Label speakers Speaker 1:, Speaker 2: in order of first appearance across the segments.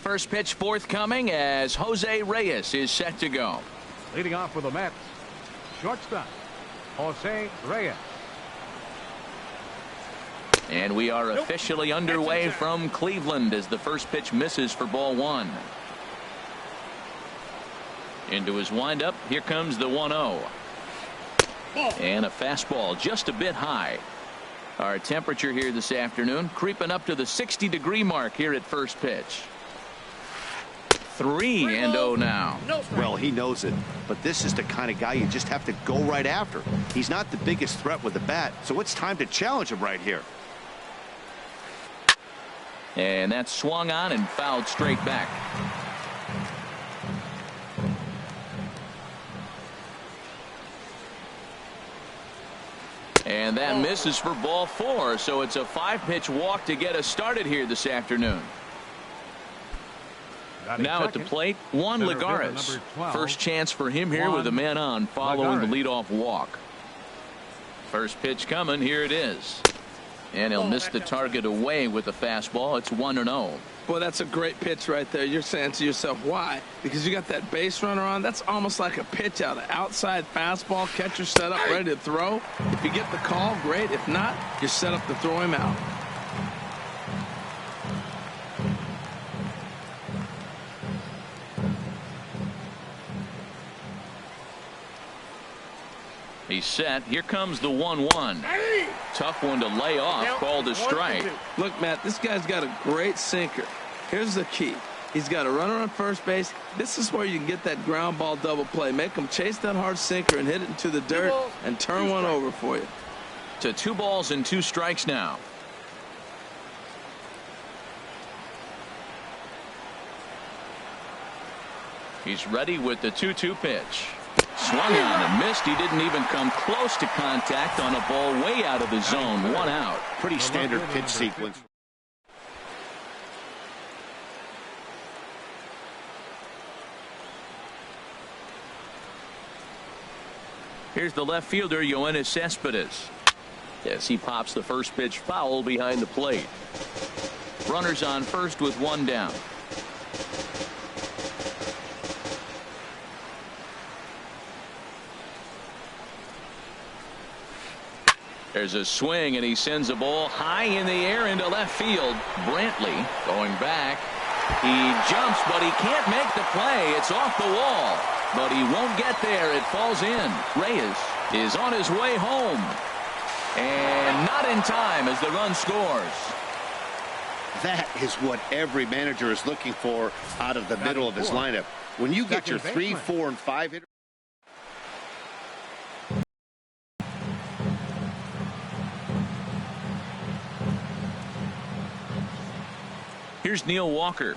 Speaker 1: first pitch forthcoming as Jose Reyes is set to go.
Speaker 2: Leading off for the Mets, shortstop, Jose Reyes.
Speaker 1: And we are officially underway from Cleveland as the first pitch misses for ball one. Into his windup, here comes the 1-0. And a fastball just a bit high. Our temperature here this afternoon creeping up to the 60-degree mark here at first pitch. 3-0 now.
Speaker 3: Well, he knows it, but this is the kind of guy you just have to go right after. He's not the biggest threat with the bat, so it's time to challenge him right here.
Speaker 1: And that's swung on and fouled straight back. And that misses for ball four, so it's a 5-pitch walk to get us started here this afternoon. Now at the plate, Juan Lagares. First chance for him here with a man on following the leadoff walk. First pitch coming, here it is. And he'll miss the target away with the fastball. It's 1-0.
Speaker 4: Boy, that's a great pitch right there. You're saying to yourself, why? Because you got that base runner on. That's almost like a pitch out. An outside fastball, catcher set up, ready to throw. If you get the call, great. If not, you're set up to throw him out.
Speaker 1: He's set. Here comes the 1-1. Tough one to lay off. Called a strike.
Speaker 4: Look, Matt, this guy's got a great sinker. Here's the key. He's got a runner on first base. This is where you can get that ground ball double play. Make him chase that hard sinker and hit it into the dirt and turn one over for you.
Speaker 1: To 2 balls and 2 strikes now. He's ready with the 2-2 pitch. Swung on and missed. He didn't even come close to contact on a ball way out of the zone. 1 out.
Speaker 3: Pretty standard pitch sequence.
Speaker 1: Here's the left fielder, Yoenis Cespedes. Yes, he pops the first pitch foul behind the plate. Runners on first with 1 down. There's a swing, and he sends a ball high in the air into left field. Brantley going back. He jumps, but he can't make the play. It's off the wall, but he won't get there. It falls in. Reyes is on his way home, and not in time as the run scores.
Speaker 3: That is what every manager is looking for out of the middle of his lineup. When you get your 3, 4, and 5 hitters.
Speaker 1: Here's Neil Walker.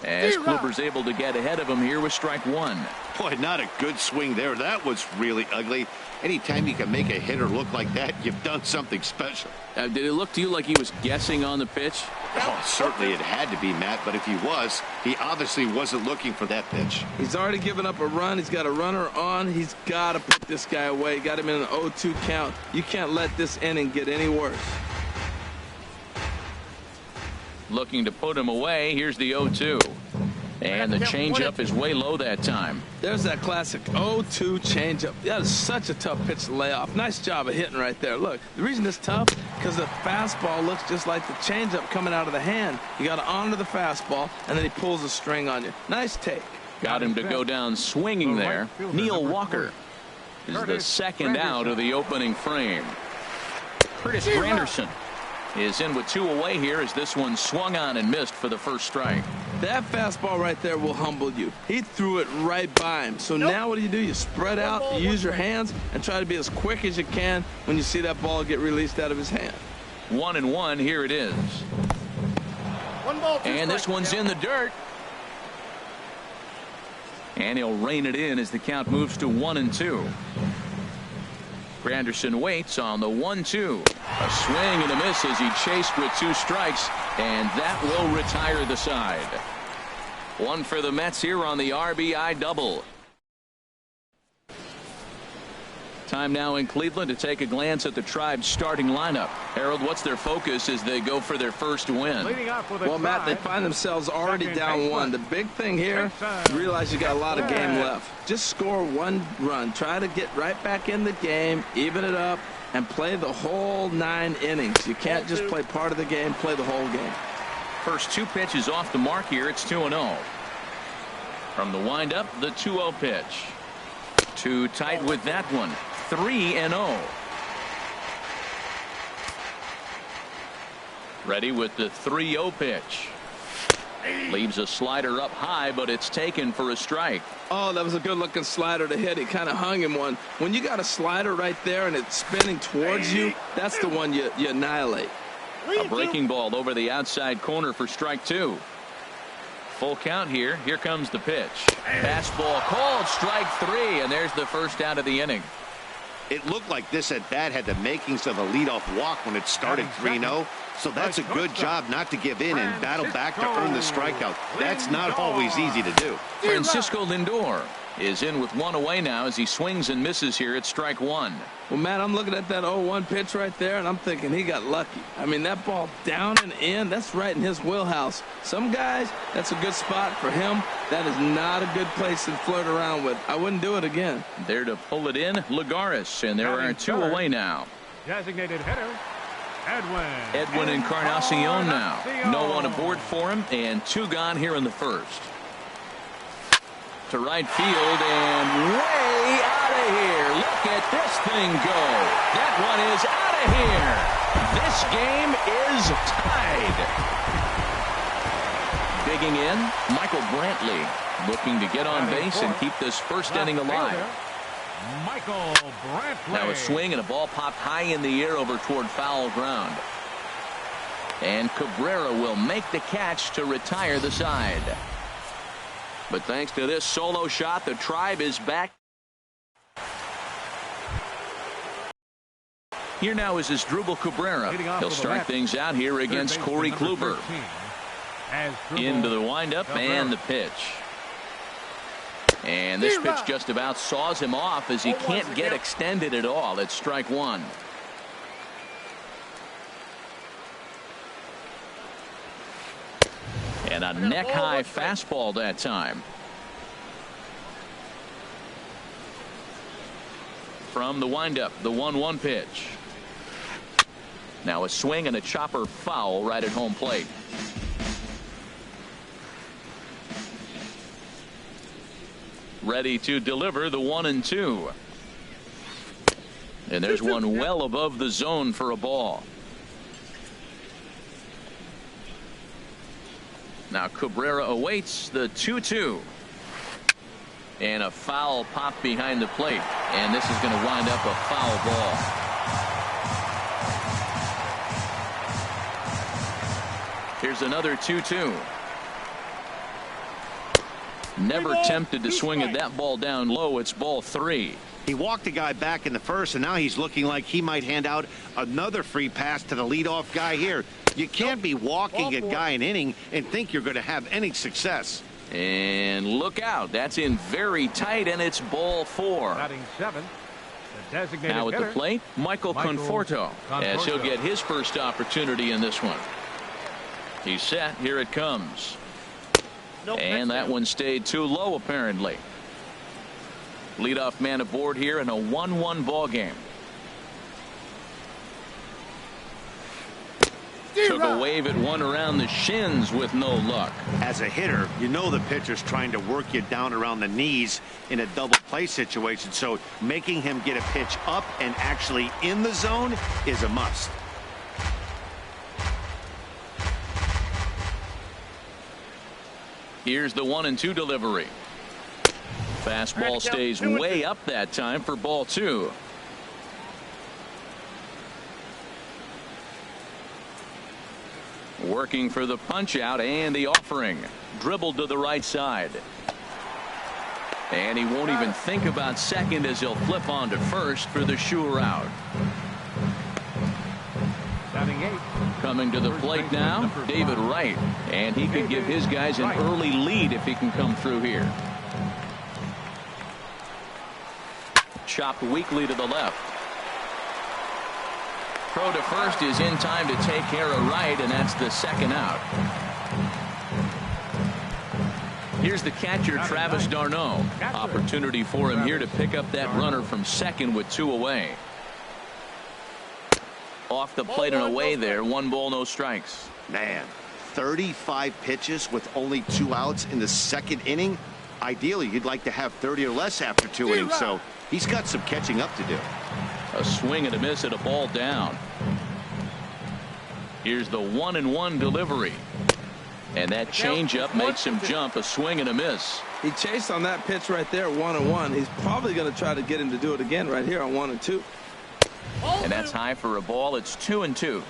Speaker 1: As Kluber's able to get ahead of him here with strike 1.
Speaker 3: Boy, not a good swing there. That was really ugly. Anytime you can make a hitter look like that, you've done something special.
Speaker 1: Did it look to you like he was guessing on the pitch?
Speaker 3: Oh, certainly it had to be, Matt, but if he was, he obviously wasn't looking for that pitch.
Speaker 4: He's already given up a run. He's got a runner on. He's got to put this guy away. Got him in an 0-2 count. You can't let this inning get any worse.
Speaker 1: Looking to put him away. Here's the 0-2. And the changeup is way low that time.
Speaker 4: There's that classic 0-2 changeup. That is such a tough pitch to lay off. Nice job of hitting right there. Look, the reason it's tough because the fastball looks just like the changeup coming out of the hand. You got to honor the fastball, and then he pulls a string on you. Nice take.
Speaker 1: Got him to go down swinging there. Neil Walker is the second out of the opening frame. Curtis Granderson is in with 2 away here as this one swung on and missed for the first strike.
Speaker 4: That fastball right there will humble you. He threw it right by him. So now what do? You spread out, you use your hands, and try to be as quick as you can when you see that ball get released out of his hand.
Speaker 1: 1-1, here it is. And this one's in the dirt. And he'll rein it in as the count moves to 1-2. Granderson waits on the 1-2. A swing and a miss as he chased with 2 strikes, and that will retire the side. 1 for the Mets here on the RBI double. Time now in Cleveland to take a glance at the Tribe's starting lineup. Harold, what's their focus as they go for their first win?
Speaker 4: Well, Matt, they find themselves already down one. The big thing here, you realize you got a lot of game left. Just score one run. Try to get right back in the game, even it up, and play the whole 9 innings. You can't just play part of the game, play the whole game.
Speaker 1: First 2 pitches off the mark here. It's 2-0. From the windup, the 2-0 pitch. Too tight with that one. 3-0. Ready with the 3-0 pitch. Leaves a slider up high, but it's taken for a strike.
Speaker 4: Oh, that was a good-looking slider to hit. He kind of hung him one. When you got a slider right there and it's spinning towards you, that's the one you annihilate.
Speaker 1: A breaking ball over the outside corner for strike 2. Full count here. Here comes the pitch. Fastball called, strike 3, and there's the first out of the inning.
Speaker 3: It looked like this at bat had the makings of a leadoff walk when it started 3-0. So that's a good job not to give in and battle back to earn the strikeout. That's not always easy to do.
Speaker 1: Francisco Lindor is in with 1 away now as he swings and misses here at strike 1.
Speaker 4: Well, Matt, I'm looking at that 0-1 pitch right there, and I'm thinking he got lucky. I mean, that ball down and in, that's right in his wheelhouse. Some guys, that's a good spot for him. That is not a good place to flirt around with. I wouldn't do it again.
Speaker 1: There to pull it in, Lagares, and there are 2 away now.
Speaker 2: Designated hitter,
Speaker 1: Edwin Encarnacion now. No one aboard for him, and 2 gone here in the first. To right field and way out of here. Look at this thing go. That one is out of here. This game is tied. Digging in, Michael Brantley looking to get on base and keep this first inning alive.
Speaker 2: Michael Brantley.
Speaker 1: Now a swing and a ball popped high in the air over toward foul ground. And Cabrera will make the catch to retire the side. But thanks to this solo shot, the Tribe is back. Here now is Asdrubal Cabrera. He'll start things out here against Corey Kluber. Into the windup and the pitch. And this pitch just about saws him off as he can't get extended at all. It's strike 1. And a neck-high fastball that time. From the windup, the 1-1 pitch. Now a swing and a chopper foul right at home plate. Ready to deliver the 1-2. And there's one well above the zone for a ball. Now Cabrera awaits the 2-2. And a foul pop behind the plate. And this is going to wind up a foul ball. Here's another 2-2. Never tempted to swing at that ball down low. It's ball 3.
Speaker 3: He walked the guy back in the first, and now he's looking like he might hand out another free pass to the leadoff guy here. You can't be walking a guy an inning and think you're going to have any success.
Speaker 1: And look out. That's in very tight, and it's ball 4.
Speaker 2: Batting 7.
Speaker 1: Now at the plate, Michael Conforto, as he'll get his first opportunity in this one. He's set. Here it comes. And that one stayed too low, apparently. Leadoff man aboard here in a 1-1 ball game. Took a wave at one around the shins with no luck.
Speaker 3: As a hitter, you know the pitcher's trying to work you down around the knees in a double play situation, so making him get a pitch up and actually in the zone is a must.
Speaker 1: Here's the 1-2 delivery. Fastball stays way up that time for ball 2. Working for the punch out and the offering. Dribbled to the right side. And he won't even think about second as he'll flip on to first for the sure out. Coming to the plate now, David Wright. And he could give his guys an early lead if he can come through here. chopped weakly to the left. Throw to first is in time to take care of right, and that's the second out. Here's the catcher, Travis d'Arnaud. Opportunity for him here to pick up that runner from second with 2 away. Off the plate and away there. 1 ball, no strikes.
Speaker 3: Man, 35 pitches with only 2 outs in the second inning. Ideally, you'd like to have 30 or less after 2 innings, so he's got some catching up to do.
Speaker 1: A swing and a miss at a ball down. Here's the 1-1 delivery. And that changeup makes him jump. A swing and a miss.
Speaker 4: He chased on that pitch right there, 1-1. He's probably going to try to get him to do it again right here on 1-2.
Speaker 1: And that's high for a ball. It's 2-2.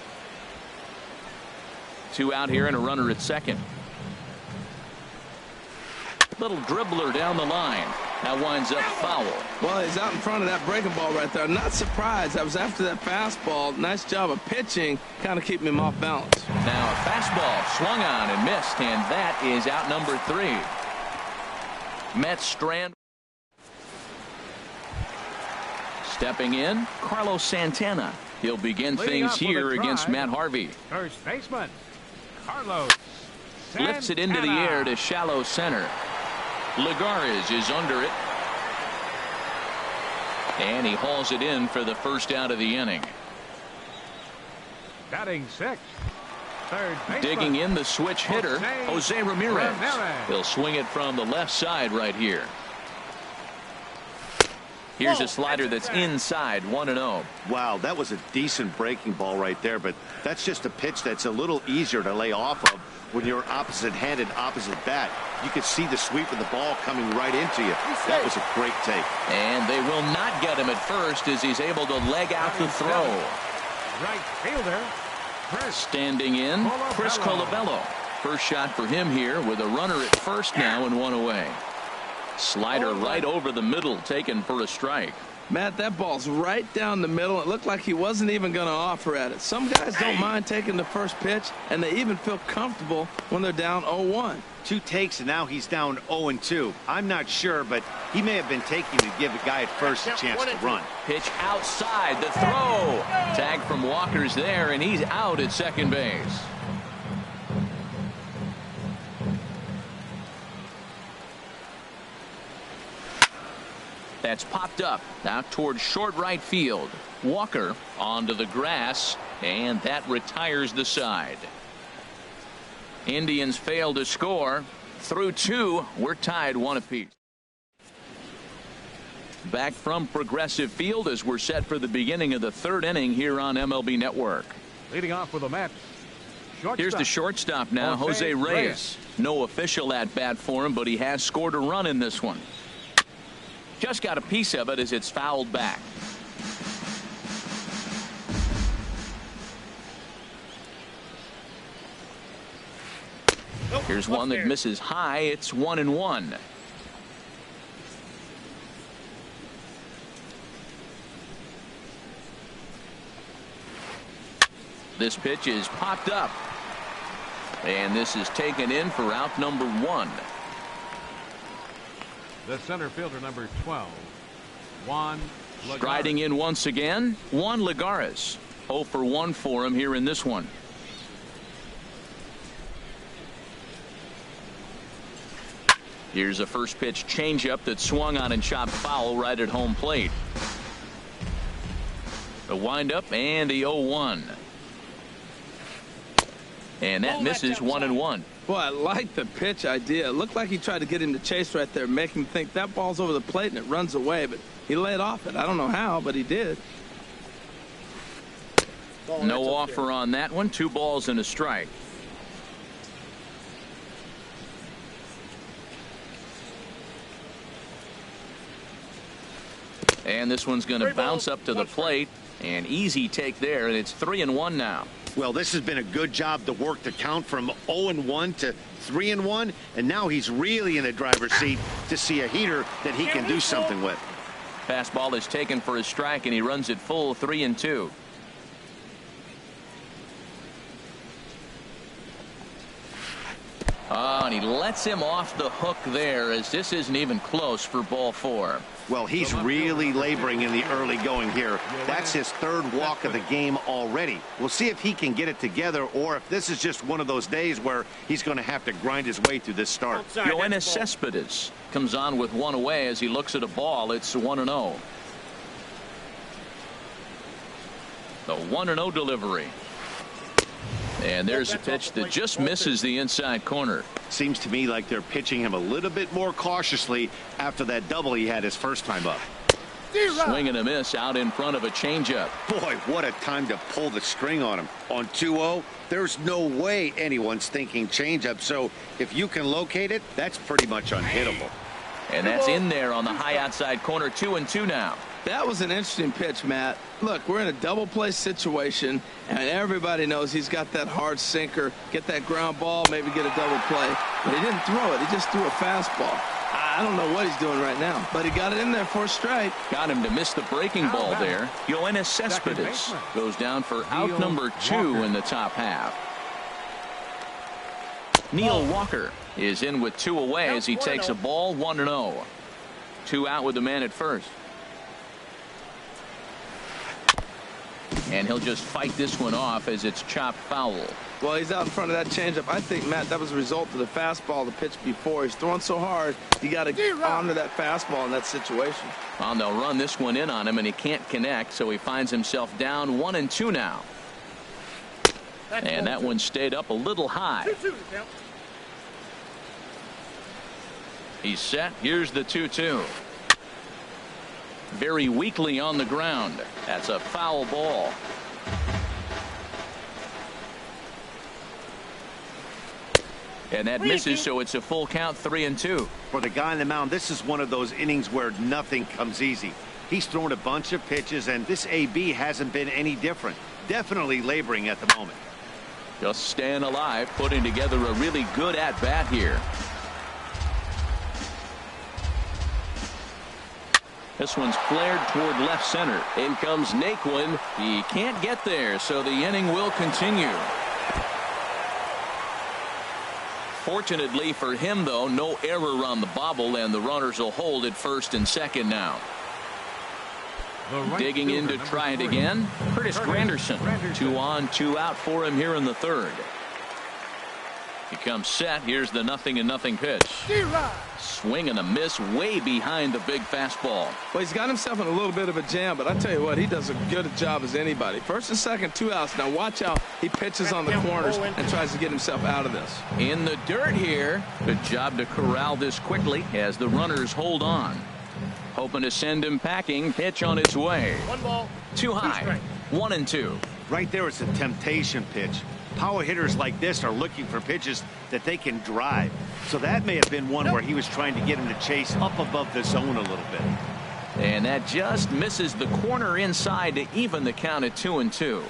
Speaker 1: 2 out here and a runner at second. Little dribbler down the line. That winds up foul.
Speaker 4: Well, he's out in front of that breaking ball right there. Not surprised. That was after that fastball. Nice job of pitching, kind of keeping him off balance.
Speaker 1: Now a fastball swung on and missed, and that is out number 3. Mets strand. Stepping in, Carlos Santana. He'll begin things here against Matt Harvey.
Speaker 2: First baseman, Carlos Santana.
Speaker 1: Lifts it into the air to shallow center. Lagares is under it. And he hauls it in for the first out of the inning.
Speaker 2: Batting 6th. Third baseman.
Speaker 1: Digging in the switch hitter, Jose Ramirez. He'll swing it from the left side right here. Here's a slider that's inside, 1-0.
Speaker 3: Wow, that was a decent breaking ball right there, but that's just a pitch that's a little easier to lay off of when you're opposite-handed, opposite bat. You could see the sweep of the ball coming right into you. That was a great take.
Speaker 1: And they will not get him at first as he's able to leg out the throw.
Speaker 2: Right fielder, Chris.
Speaker 1: Standing in, Chris Colabello. First shot for him here with a runner at first now and 1 away. Slider right over the middle, taken for a strike.
Speaker 4: Matt, that ball's right down the middle. It looked like he wasn't even going to offer at it. Some guys don't mind taking the first pitch, and they even feel comfortable when they're down 0-1.
Speaker 3: 2 takes, and now he's down 0-2. I'm not sure, but he may have been taking to give the guy at first a chance to run.
Speaker 1: Pitch outside, the throw. Tag from Walker's there, and he's out at second base. That's popped up out towards short right field. Walker onto the grass, and that retires the side. Indians fail to score. Through 2, we're tied 1 apiece. Back from Progressive Field as we're set for the beginning of the 3rd inning here on MLB Network.
Speaker 2: Leading off with the Mets.
Speaker 1: Here's the shortstop now, Jose Reyes. No official at bat for him, but he has scored a run in this one. Just got a piece of it as it's fouled back. Here's one that misses high. It's 1-1. This pitch is popped up. And this is taken in for out number 1.
Speaker 2: The center fielder, number 12, Juan Lagares.
Speaker 1: Striding in once again, Juan Lagares. 0 for 1 for him here in this one. Here's a first pitch changeup that swung on and chopped foul right at home plate. The windup and the 0-1. And that misses 1-1.
Speaker 4: Boy, I like the pitch idea. It looked like he tried to get him to chase right there, make him think that ball's over the plate and it runs away, but he laid off it. I don't know how, but he did.
Speaker 1: No offer on that one. 2 balls and a strike. And this one's going to bounce up to the plate. An easy take there, and it's 3-1 now.
Speaker 3: Well, this has been a good job to work the count from 0-1 to 3-1, and now he's really in the driver's seat to see a heater that he can do something with.
Speaker 1: Fastball is taken for a strike, and he runs it full, 3-2. Oh, and he lets him off the hook there, as this isn't even close for ball 4.
Speaker 3: Well, he's really laboring in the early going here. That's his third walk of the game already. We'll see if he can get it together, or if this is just one of those days where he's going to have to grind his way through this start.
Speaker 1: Yoenis Cespedes comes on with one away as he looks at a ball. It's 1-0. The 1-0 delivery. And there's a pitch that just misses the inside corner.
Speaker 3: Seems to me like they're pitching him a little bit more cautiously after that double he had his first time up.
Speaker 1: Swing and a miss out in front of a changeup.
Speaker 3: Boy, what a time to pull the string on him. On 2-0, there's no way anyone's thinking changeup. So if you can locate it, that's pretty much unhittable.
Speaker 1: And that's in there on the high outside corner. 2-2 now.
Speaker 4: That was an interesting pitch, Matt. Look, we're in a double play situation, and everybody knows he's got that hard sinker, get that ground ball, maybe get a double play. But he didn't throw it. He just threw a fastball. I don't know what he's doing right now, but he got it in there for a strike.
Speaker 1: Got him to miss the breaking ball there. Yoenis Cespedes goes down for out number 2 in the top half. Neil Walker is in with 2 away as he takes a ball. 1-0. 2 out with the man at first. And he'll just fight this one off as it's chopped foul.
Speaker 4: Well, he's out in front of that changeup. I think, Matt, that was a result of the fastball, the pitch before. He's throwing so hard, you got to honor that fastball in that situation.
Speaker 1: Well, they'll run this one in on him, and he can't connect, so he finds himself down 1-2 now. And that one stayed up a little high. He's set. Here's the 2-2. Very weakly on the ground. That's a foul ball. And that misses, so it's a full count. 3-2.
Speaker 3: For the guy on the mound, this is one of those innings where nothing comes easy. He's thrown a bunch of pitches, and this AB hasn't been any different. Definitely laboring at the moment.
Speaker 1: Just staying alive, putting together a really good at-bat here. This one's flared toward left center. In comes Naquin. He can't get there, so the inning will continue. Fortunately for him, though, no error on the bobble, and the runners will hold at first and second now. Digging in to try it again, Curtis Granderson. 2 on, 2 out for him here in the third. He comes set. Here's the 0-0 pitch. Swing and a miss way behind the big fastball.
Speaker 4: Well, he's got himself in a little bit of a jam, but I tell you what, he does a good job as anybody. First and second, 2 outs. Now watch how he pitches on the corners and tries to get himself out of this.
Speaker 1: In the dirt here. Good job to corral this quickly as the runners hold on. Hoping to send him packing. Pitch on its way.
Speaker 2: 1 ball.
Speaker 1: Too high. 1-2.
Speaker 3: Right there, it's a temptation pitch. Power hitters like this are looking for pitches that they can drive. So that may have been one where he was trying to get him to chase up above the zone a little bit.
Speaker 1: And that just misses the corner inside to even the count at 2-2.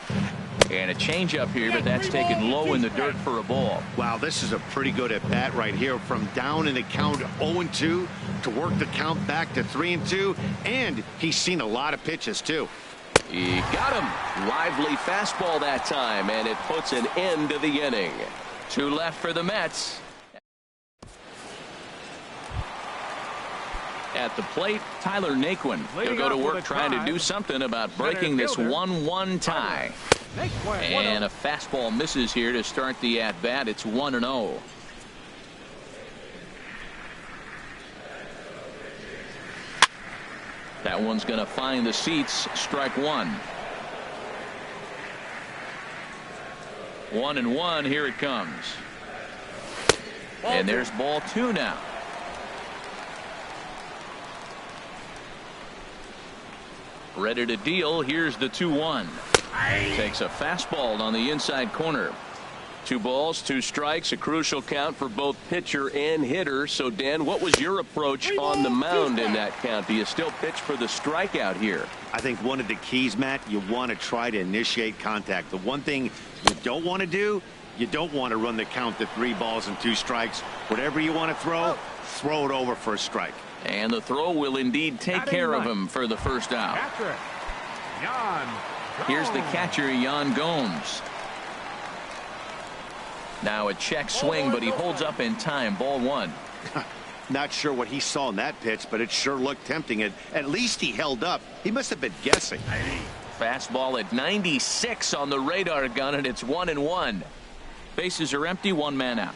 Speaker 1: And a changeup here, but that's taken low in the dirt for a ball.
Speaker 3: Wow, this is a pretty good at bat right here. From down in the count 0-2 to work the count back to 3-2. And he's seen a lot of pitches, too.
Speaker 1: He got him. Lively fastball that time, and it puts an end to the inning. 2 left for the Mets. At the plate, Tyler Naquin. He'll go to work trying to do something about breaking this 1-1 tie. And a fastball misses here to start the at-bat. It's 1-0. That one's going to find the seats. Strike 1. 1-1. Here it comes. And there's ball 2 now. Ready to deal. Here's the 2-1. Takes a fastball on the inside corner. 2 balls, 2 strikes, a crucial count for both pitcher and hitter. So, Dan, what was your approach on the mound in that count? Do you still pitch for the strikeout here?
Speaker 3: I think one of the keys, Matt, you want to try to initiate contact. The one thing you don't want to do, you don't want to run the count to 3 balls and 2 strikes. Whatever you want to throw it over for a strike.
Speaker 1: And the throw will indeed take care of him for the first out. Here's the catcher, Yan Gomes. Now a check swing, but he holds up in time. Ball one.
Speaker 3: Not sure what he saw in that pitch, but it sure looked tempting. At least he held up. He must have been guessing.
Speaker 1: Fastball at 96 on the radar gun, and it's 1-1. Bases are empty, one man out.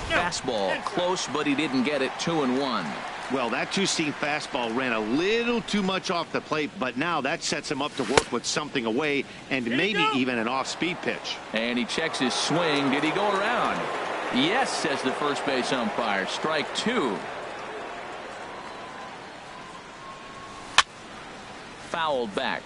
Speaker 1: Fastball close, but he didn't get it. 2-1.
Speaker 3: Well, that two-seam fastball ran a little too much off the plate, but now that sets him up to work with something away and maybe even an off-speed pitch.
Speaker 1: And he checks his swing. Did he go around? Yes, says the first base umpire. Strike two. Fouled back.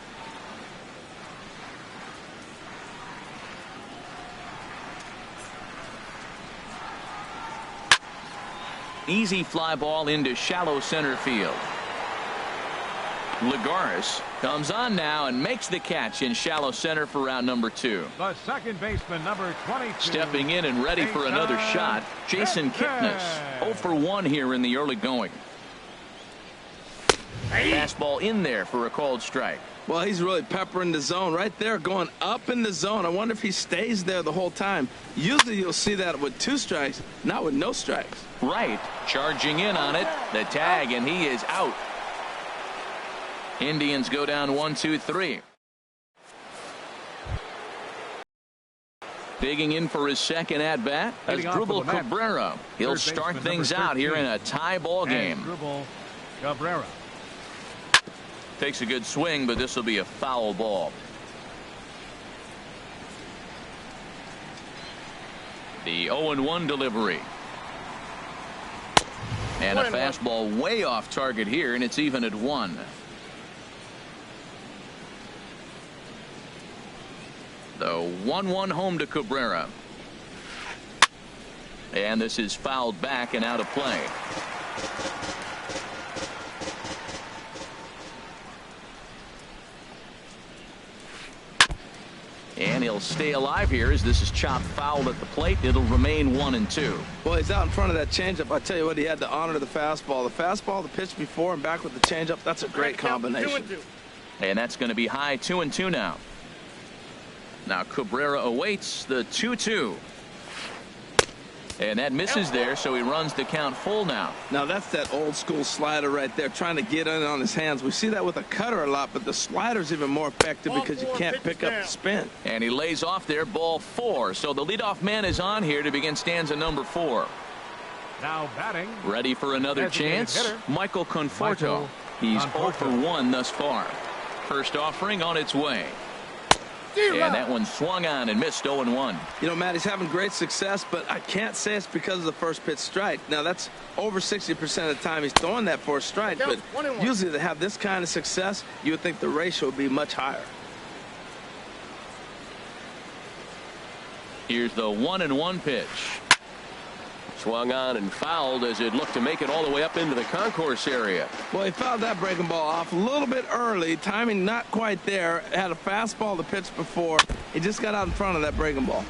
Speaker 1: Easy fly ball into shallow center field. Lagares comes on now and makes the catch in shallow center for round number 2.
Speaker 2: The second baseman, number 22.
Speaker 1: Stepping in and ready for another shot, Jason Kipnis. 0 for 1 here in the early going. Fastball in there for a called strike.
Speaker 4: Well, he's really peppering the zone right there, going up in the zone. I wonder if he stays there the whole time. Usually you'll see that with 2 strikes, not with no strikes.
Speaker 1: Right, charging in on it. The tag, and he is out. Indians go down 1-2-3. Digging in for his second at bat as Drupal Cabrera. He'll start things out here in a tie ball game.
Speaker 2: Drupal Cabrera
Speaker 1: takes a good swing, but this will be a foul ball. The 0-1 delivery. And a fastball way off target here, and it's even at 1. The 1-1 home to Cabrera. And this is fouled back and out of play. And he'll stay alive here as this is chopped foul at the plate. It'll remain 1-2.
Speaker 4: Well, he's out in front of that changeup. I tell you what, he had to honor the fastball. The fastball, the pitch before, and back with the changeup. That's a great combination.
Speaker 1: And that's going to be high. 2-2 now. Now Cabrera awaits the 2-2. And that misses there, so he runs the count full now.
Speaker 4: Now that's that old school slider right there, trying to get in on his hands. We see that with a cutter a lot, but the slider's even more effective because you can't pick up the spin.
Speaker 1: And he lays off there, ball 4. So the leadoff man is on here to begin stanza number 4.
Speaker 2: now batting.
Speaker 1: Ready for another chance?
Speaker 2: Hitter,
Speaker 1: Michael Conforto. He's 0 for 1 thus far. First offering on its way. And that one swung on and missed. 0-1.
Speaker 4: You know, Matt, he's having great success, but I can't say it's because of the first pitch strike. Now, that's over 60% of the time he's throwing that for a strike, but usually to have this kind of success, you would think the ratio would be much higher.
Speaker 1: Here's the 1-1 pitch. Swung on and fouled as it looked to make it all the way up into the concourse area.
Speaker 4: Well, he fouled that breaking ball off a little bit early. Timing not quite there. Had a fastball to pitch before. He just got out in front of that breaking ball.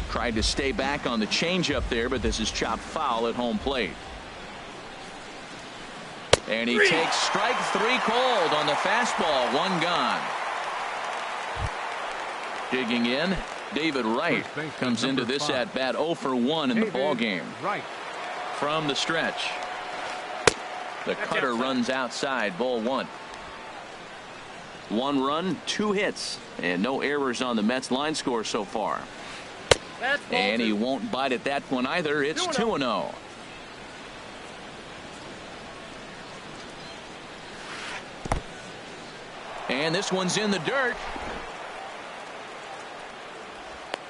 Speaker 1: Tried to stay back on the changeup there, but this is chopped foul at home plate. And he takes strike 3 called on the fastball. 1 gone. Digging in, David Wright comes into this at bat 0 for 1 in the ball game. From the stretch, the cutter runs outside. Ball 1. 1 run, 2 hits, and no errors on the Mets line score so far. And he won't bite at that one either. It's 2-0. And this one's in the dirt.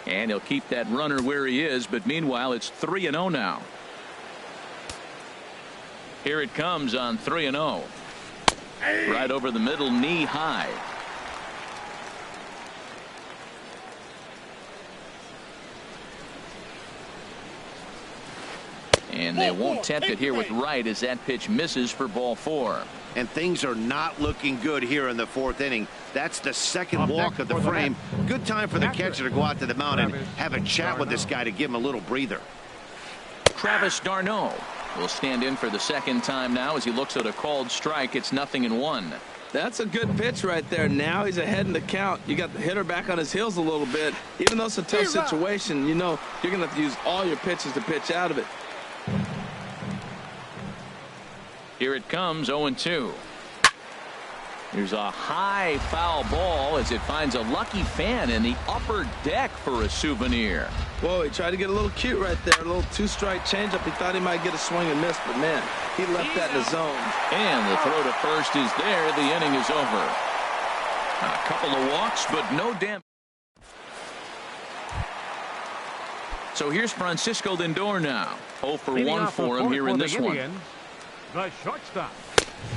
Speaker 1: And he'll keep that runner where he is, but meanwhile it's 3-0 now. Here it comes on 3-0. Right over the middle, knee high. And they won't tempt it here with Wright as that pitch misses for ball 4.
Speaker 3: And things are not looking good here in the 4th inning. That's the second walk of the frame. Good time for the catcher to go out to the mound and have a chat with this guy to give him a little breather.
Speaker 1: Travis d'Arnaud will stand in for the second time now as he looks at a called strike. It's 0-1.
Speaker 4: That's a good pitch right there. Now he's ahead in the count. You got the hitter back on his heels a little bit. Even though it's a tough situation, you know you're going to have to use all your pitches to pitch out of it.
Speaker 1: Here it comes, 0-2. Here's a high foul ball as it finds a lucky fan in the upper deck for a souvenir.
Speaker 4: Whoa, he tried to get a little cute right there. A little two-strike changeup. He thought he might get a swing and miss, but man, he left that in the zone.
Speaker 1: And the throw to first is there. The inning is over. A couple of walks, but no damage. So here's Francisco Lindor now. 0 for 1 for him here in this one.
Speaker 2: The shortstop.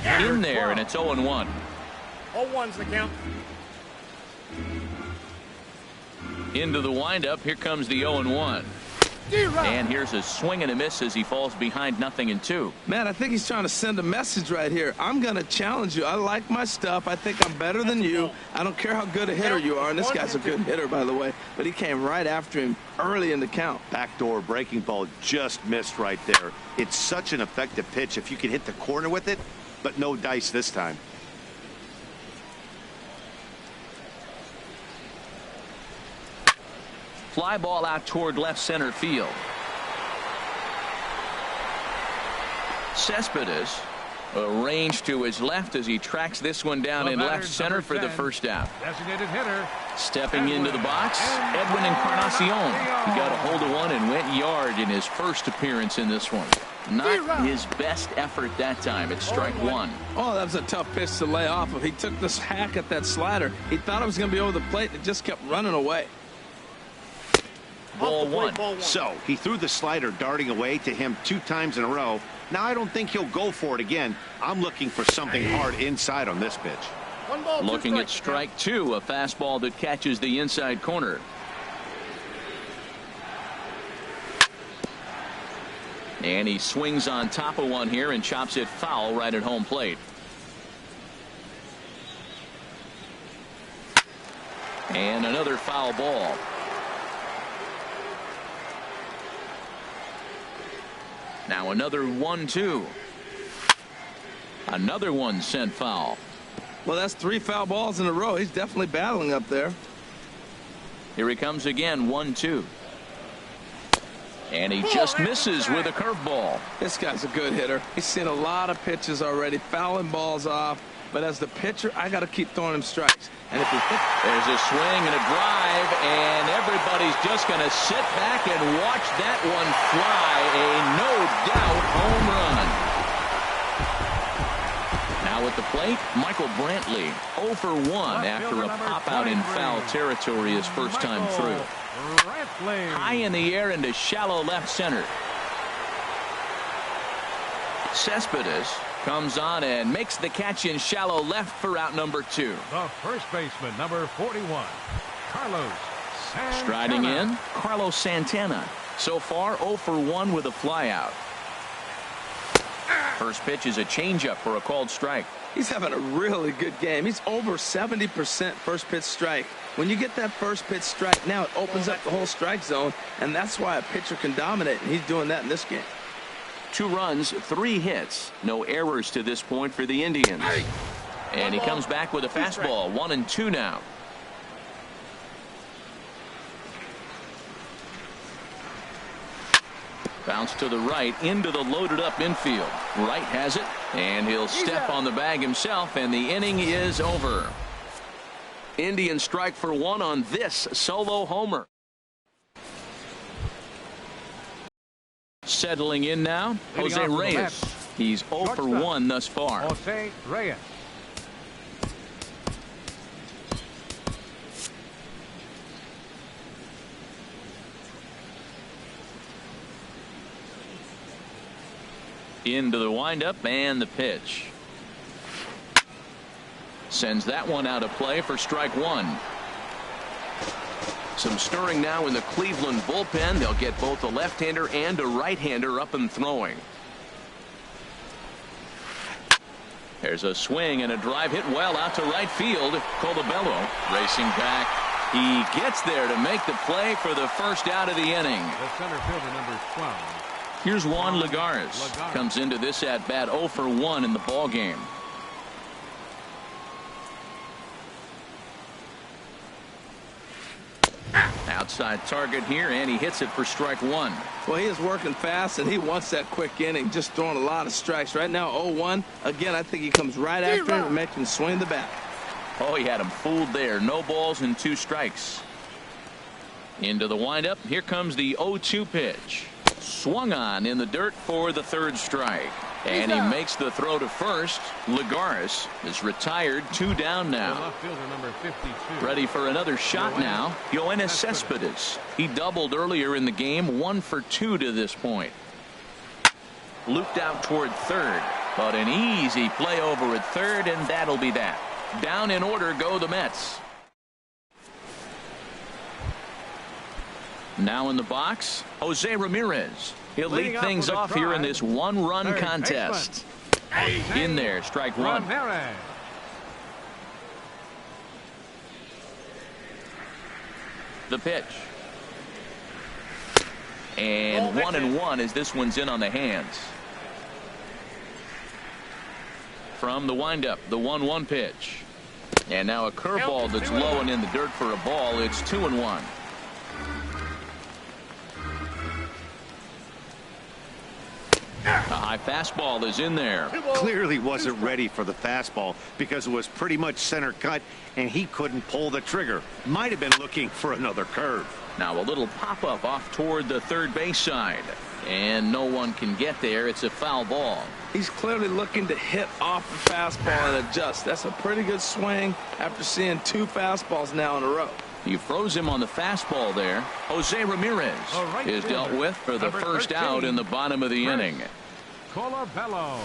Speaker 1: In there, and it's 0-1.
Speaker 5: 0-1's the count.
Speaker 1: Into the windup. Here comes the 0-1. And here's a swing and a miss as he falls behind 0-2.
Speaker 4: Man, I think he's trying to send a message right here. I'm going to challenge you. I like my stuff. I think I'm better than you. I don't care how good a hitter you are. And this guy's a good hitter, by the way. But he came right after him early in the count.
Speaker 3: Backdoor breaking ball just missed right there. It's such an effective pitch if you can hit the corner with it, but no dice this time.
Speaker 1: Fly ball out toward left center field. Cespedes arranged to his left as he tracks this one down in left center for the first out.
Speaker 2: Designated hitter.
Speaker 1: Stepping into the box, Edwin Encarnacion. He got a hold of one and went yard in his first appearance in this one. Not his best effort that time. It's strike one.
Speaker 4: Oh, that was a tough pitch to lay off of. He took this hack at that slider. He thought it was going to be over the plate. It just kept running away.
Speaker 1: Ball one.
Speaker 3: So he threw the slider darting away to him 2 times in a row. Now I don't think he'll go for it again. I'm looking for something hard inside on this pitch.
Speaker 5: 1 ball, 2
Speaker 1: Looking at
Speaker 5: strikes.
Speaker 1: strike two, a fastball that catches the inside corner. And he swings on top of one here and chops it foul right at home plate. And another foul ball. Now another 1-2. Another one sent foul.
Speaker 4: Well, that's 3 foul balls in a row. He's definitely battling up there.
Speaker 1: Here he comes again, 1-2. And he just misses with a curveball.
Speaker 4: This guy's a good hitter. He's seen a lot of pitches already, fouling balls off. But as the pitcher, I got to keep throwing him strikes. And if he hits,
Speaker 1: there's a swing and a drive, and everybody's just going to sit back and watch that one fly. A no-doubt home run. Now at the plate, Michael Brantley, 0 for 1 after a pop-out in foul territory his first time through. High in the air into shallow left center. Cespedes comes on and makes the catch in shallow left for out number 2.
Speaker 2: The first baseman, number 41, Carlos Santana.
Speaker 1: Striding in, Carlos Santana. So far, 0 for 1 with a flyout. First pitch is a changeup for a called strike.
Speaker 4: He's having a really good game. He's over 70% first pitch strike. When you get that first pitch strike, now it opens up the whole strike zone, and that's why a pitcher can dominate, and he's doing that in this game.
Speaker 1: 2 runs, 3 hits. No errors to this point for the Indians. And he comes back with a fastball. 1-2 now. Bounce to the right into the loaded up infield. Right has it, and he'll step on the bag himself, and the inning is over. Indians strike for 1 on this solo homer. Settling in now, Jose Reyes. He's 0 for 1 thus far.
Speaker 2: Jose Reyes.
Speaker 1: Into the windup and the pitch. Sends that one out of play for strike 1. Some stirring now in the Cleveland bullpen. They'll get both a left-hander and a right-hander up and throwing. There's a swing and a drive hit well out to right field. Colabello racing back. He gets there to make the play for the first out of the inning.
Speaker 2: The center fielder, number 12.
Speaker 1: Here's Juan Lagares. Comes into this at bat 0 for 1 in the ball game. Outside target here, and he hits it for strike one.
Speaker 4: Well, he is working fast, and he wants that quick inning, just throwing a lot of strikes. Right now, 0-1. Again, I think he comes right after him and makes him swing the bat.
Speaker 1: Oh, he had him fooled there. No balls and 2 strikes. Into the windup. Here comes the 0-2 pitch. Swung on in the dirt for the 3rd strike. And he makes the throw to first. Lagares is retired. 2 down now.
Speaker 2: Left fielder number 52.
Speaker 1: Ready for another shot now. Yoenis Cespedes. He doubled earlier in the game. 1 for 2 to this point. Looped out toward third. But an easy play over at third, and that'll be that. Down in order go the Mets. Now in the box, Jose Ramirez. He'll lead things off here in this 1-run contest. In there, strike 1. The pitch. And 1-1 as this one's in on the hands. From the windup, the 1-1 pitch. And now a curveball that's low and in the dirt for a ball. It's 2-1. A high fastball is in there.
Speaker 3: Clearly wasn't ready for the fastball because it was pretty much center cut and he couldn't pull the trigger. Might have been looking for another curve.
Speaker 1: Now a little pop-up off toward the third base side. And no one can get there. It's a foul ball.
Speaker 4: He's clearly looking to hit off the fastball and adjust. That's a pretty good swing after seeing 2 fastballs now in a row.
Speaker 1: He froze him on the fastball there. Jose Ramirez is dealt with for the first out in the bottom of the inning.
Speaker 2: Colabello.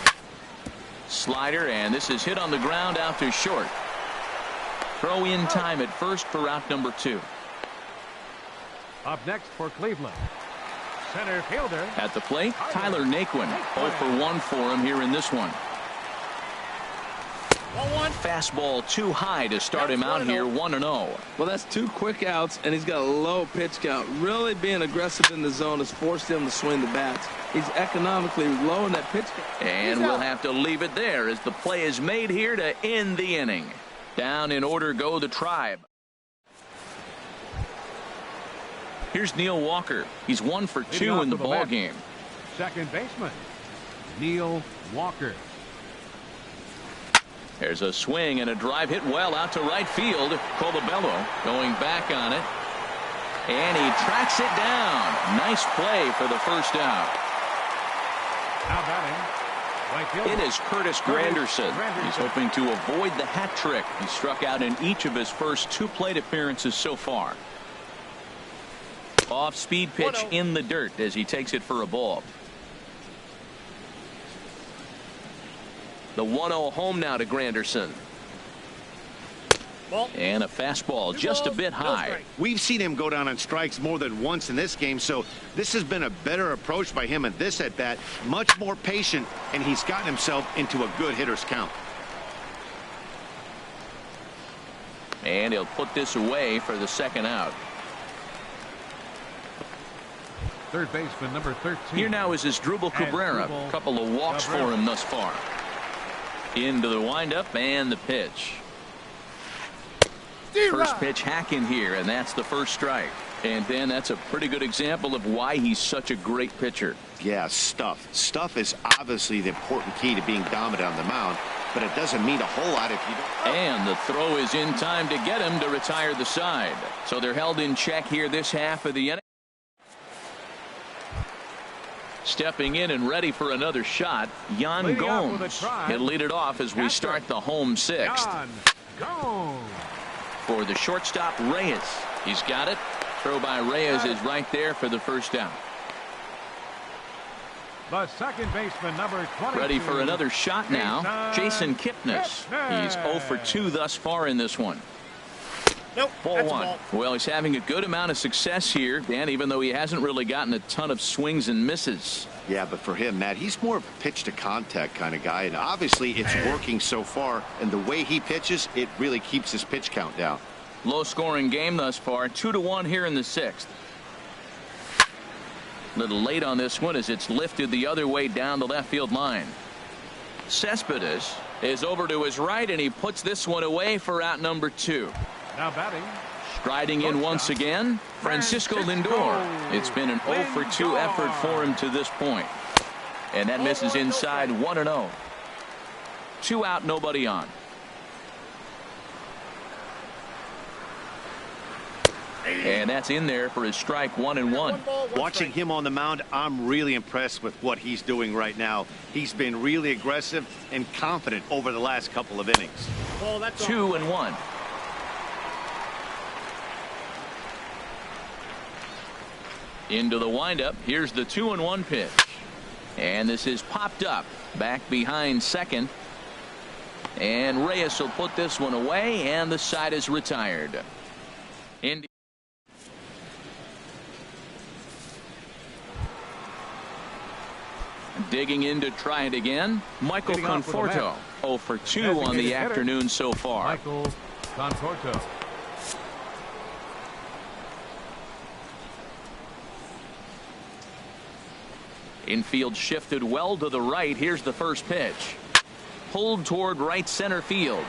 Speaker 1: Slider, and this is hit on the ground out to short. Throw in time at first for out number 2.
Speaker 2: Up next for Cleveland, center fielder.
Speaker 1: At the plate, Tyler Naquin. 0 for 1 for him here in this one.
Speaker 5: 1-1.
Speaker 1: Fastball too high to start him out here. 1-0.
Speaker 4: Well, that's 2 quick outs, and he's got a low pitch count. Really being aggressive in the zone has forced him to swing the bats. He's economically low in that pitch count.
Speaker 1: And we'll have to leave it there as the play is made here to end the inning. Down in order go the Tribe. Here's Neil Walker. He's 1 for 2 in the ball game.
Speaker 2: Second baseman, Neil Walker.
Speaker 1: There's a swing and a drive hit well out to right field. Colabello going back on it. And he tracks it down. Nice play for the first out.
Speaker 2: Now batting, right fielder.
Speaker 1: It is Curtis Granderson. He's hoping to avoid the hat trick. He struck out in each of his first 2 plate appearances so far. Off speed pitch in the dirt as he takes it for a ball. The 1-0 home now to Granderson. And a fastball just a bit high.
Speaker 3: We've seen him go down on strikes more than once in this game, so this has been a better approach by him at this at bat. Much more patient, and he's gotten himself into a good hitter's count.
Speaker 1: And he'll put this away for the second out.
Speaker 2: Third baseman number 13.
Speaker 1: Here now is Asdrubal Cabrera. A couple of walks for him thus far. Into the windup and the pitch. First pitch hack in here, and that's the first strike. And then that's a pretty good example of why he's such a great pitcher.
Speaker 3: Yeah, stuff. Stuff is obviously the important key to being dominant on the mound, but it doesn't mean a whole lot if you don't.
Speaker 1: And the throw is in time to get him to retire the side. So they're held in check here this half of the inning. Stepping in and ready for another shot, Yan Gomes. He'll lead it off as we start the home 6th. For the shortstop, Reyes. He's got it. Throw by Reyes is right there for the first down.
Speaker 2: The second baseman number 22.
Speaker 1: Ready for another shot now, Jason Kipnis. He's 0 for 2 thus far in this one.
Speaker 5: Nope,
Speaker 1: Ball 1. Well, he's having a good amount of success here, Dan, even though he hasn't really gotten a ton of swings and misses.
Speaker 3: Yeah, but for him, Matt, he's more of a pitch to contact kind of guy, and obviously it's working so far, and the way he pitches, it really keeps his pitch count down.
Speaker 1: Low scoring game thus far, 2-1 here in the 6th. Little late on this one as it's lifted the other way down the left field line. Cespedes is over to his right, and he puts this one away for out number 2.
Speaker 2: Now batting,
Speaker 1: Striding in once again, Francisco Lindor. It's been an 0 for 2 effort for him to this point. And that misses inside 1-0. 2 out, nobody on. And that's in there for his strike 1-1.
Speaker 3: Watching him on the mound, I'm really impressed with what he's doing right now. He's been really aggressive and confident over the last couple of innings.
Speaker 1: 2-1. Into the windup. Here's the 2-1 pitch. And this is popped up back behind second. And Reyes will put this one away, and the side is retired. Digging in to try it again, Michael Conforto. 0 for 2 on the afternoon so far.
Speaker 2: Michael Conforto.
Speaker 1: Infield shifted well to the right. Here's the first pitch. Pulled toward right center field.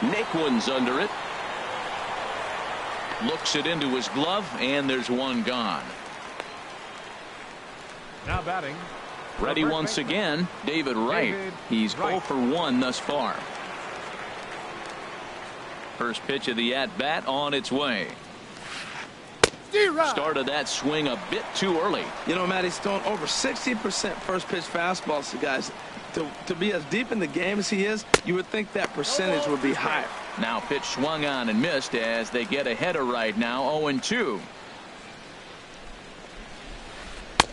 Speaker 1: Naquin's under it. Looks it into his glove, and there's one gone.
Speaker 2: Now batting.
Speaker 1: Ready once again, David Wright. He's 0 for 1 thus far. First pitch of the at-bat on its way. Started that swing a bit too early.
Speaker 4: You know, Matt, he's thrown over 60% first pitch fastballs to guys. To be as deep in the game as he is, you would think that percentage would be higher.
Speaker 1: Now pitch swung on and missed as they get ahead of Wright now 0-2.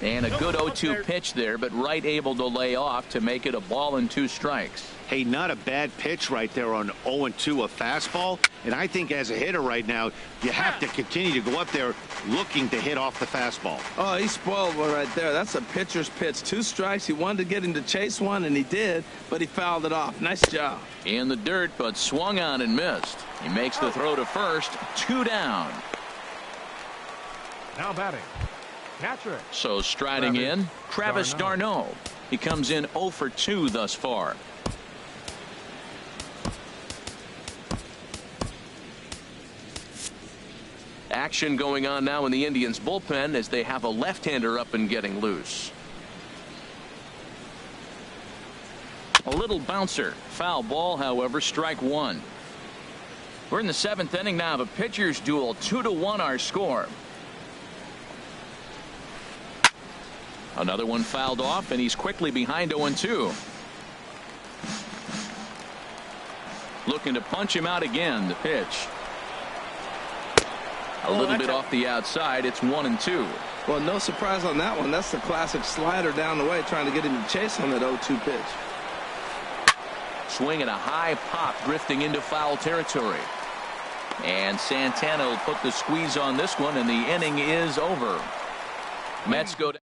Speaker 1: And a good 0-2 pitch there, but Wright able to lay off to make it a ball and 2 strikes.
Speaker 3: Hey, not a bad pitch right there on 0-2, a fastball. And I think as a hitter right now, you have to continue to go up there looking to hit off the fastball.
Speaker 4: Oh, he spoiled one right there. That's a pitcher's pitch. 2 strikes. He wanted to get him to chase one, and he did, but he fouled it off. Nice job.
Speaker 1: In the dirt, but swung on and missed. He makes the throw to first. 2 down.
Speaker 2: Now batting. Catcher.
Speaker 1: So striding in, Travis d'Arnaud. He comes in 0 for 2 thus far. Action going on now in the Indians bullpen as they have a left-hander up and getting loose. A little bouncer. Foul ball, however, strike 1. We're in the 7th inning now of a pitcher's duel. 2-1 our score. Another one fouled off, and he's quickly behind 0-2. Looking to punch him out again. The pitch. A little bit off the outside. It's 1-2.
Speaker 4: Well, no surprise on that one. That's the classic slider down the way, trying to get him to chase him at 0-2 pitch.
Speaker 1: Swing and a high pop drifting into foul territory. And Santana will put the squeeze on this one, and the inning is over. Mets go down.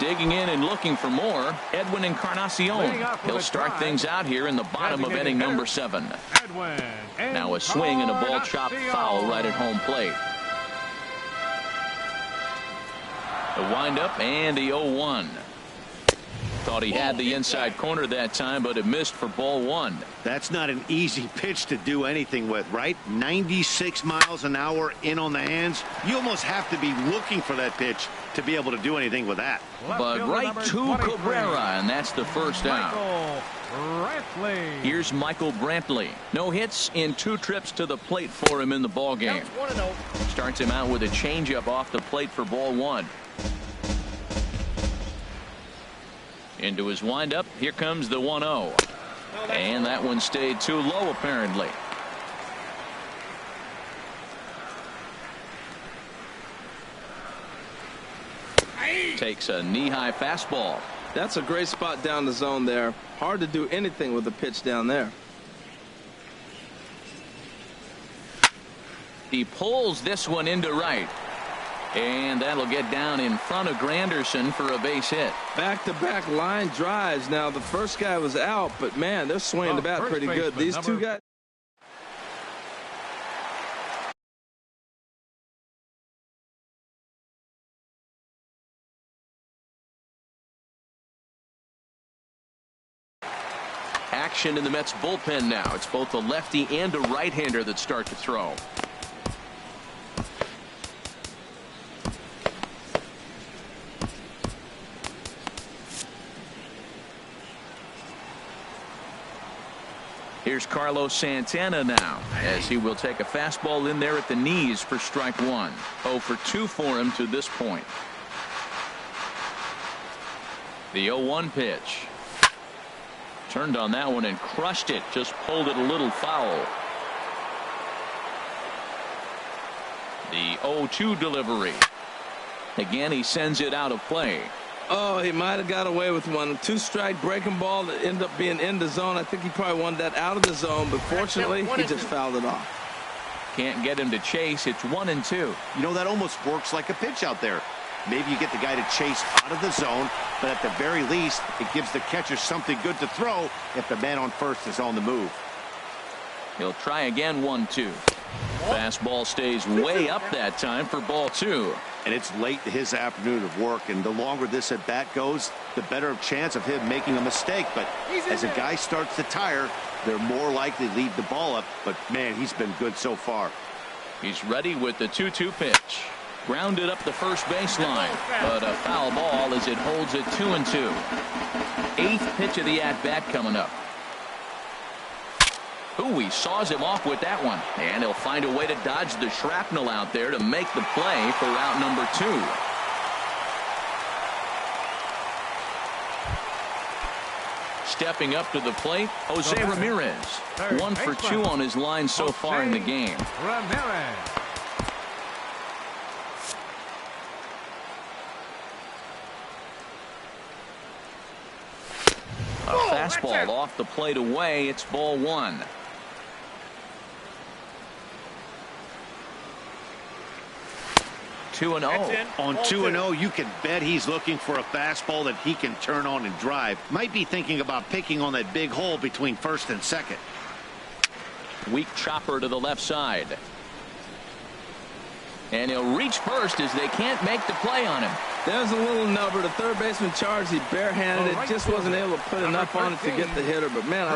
Speaker 1: Digging in and looking for more, Edwin Encarnacion. He'll start things out here in the bottom of inning number 7. Now a swing and a ball chopped foul right at home plate. The windup and the 0-1. Thought he had the inside corner that time, but it missed for ball 1.
Speaker 3: That's not an easy pitch to do anything with, right? 96 miles an hour in on the hands. You almost have to be looking for that pitch to be able to do anything with that.
Speaker 1: But right to Cabrera, and that's the first out. Here's Michael Brantley. No hits in 2 trips to the plate for him in the ball game. Starts him out with a changeup off the plate for ball 1. Into his windup. Here comes the 1-0. And that one stayed too low, apparently. Takes a knee-high fastball.
Speaker 4: That's a great spot down the zone there. Hard to do anything with the pitch down there.
Speaker 1: He pulls this one into right. And that'll get down in front of Granderson for a base hit.
Speaker 4: Back-to-back line drives. Now, the first guy was out, but, man, they're swinging the bat pretty good. These 2 guys.
Speaker 1: Action in the Mets bullpen now. It's both a lefty and a right-hander that start to throw. Here's Carlos Santana now, as he will take a fastball in there at the knees for strike one. 0 for 2 for him to this point. The 0-1 pitch. Turned on that one and crushed it. Just pulled it a little foul. The 0-2 delivery. Again, he sends it out of play.
Speaker 4: Oh, he might have got away with one. 2-strike breaking ball that ended up being in the zone. I think he probably wanted that out of the zone, but fortunately, he just fouled it off.
Speaker 1: Can't get him to chase. It's 1-2.
Speaker 3: You know, that almost works like a pitch out there. Maybe you get the guy to chase out of the zone, but at the very least, it gives the catcher something good to throw if the man on first is on the move.
Speaker 1: He'll try again. 1-2. Fastball stays way up that time for ball 2.
Speaker 3: And it's late in his afternoon of work, and the longer this at bat goes, the better chance of him making a mistake. But as a guy starts to tire, they're more likely to leave the ball up. But man, he's been good so far.
Speaker 1: He's ready with the 2-2 pitch. Grounded up the first baseline, but a foul ball as it holds it 2-2. 8th pitch of the at bat coming up. Ooh, he saws him off with that one, and he'll find a way to dodge the shrapnel out there to make the play for route number 2. Stepping up to the plate, Jose Ramirez. 1 for 2 on his line so far in the game.
Speaker 2: Ramirez.
Speaker 1: A fastball off the plate away. It's ball 1. On
Speaker 3: 2-0, you can bet he's looking for a fastball that he can turn on and drive. Might be thinking about picking on that big hole between first and second.
Speaker 1: Weak chopper to the left side. And he'll reach first as they can't make the play on him.
Speaker 4: There's a little nubber. The third baseman charged. He barehanded it. Just wasn't able to put enough on it to get the hitter. But, man,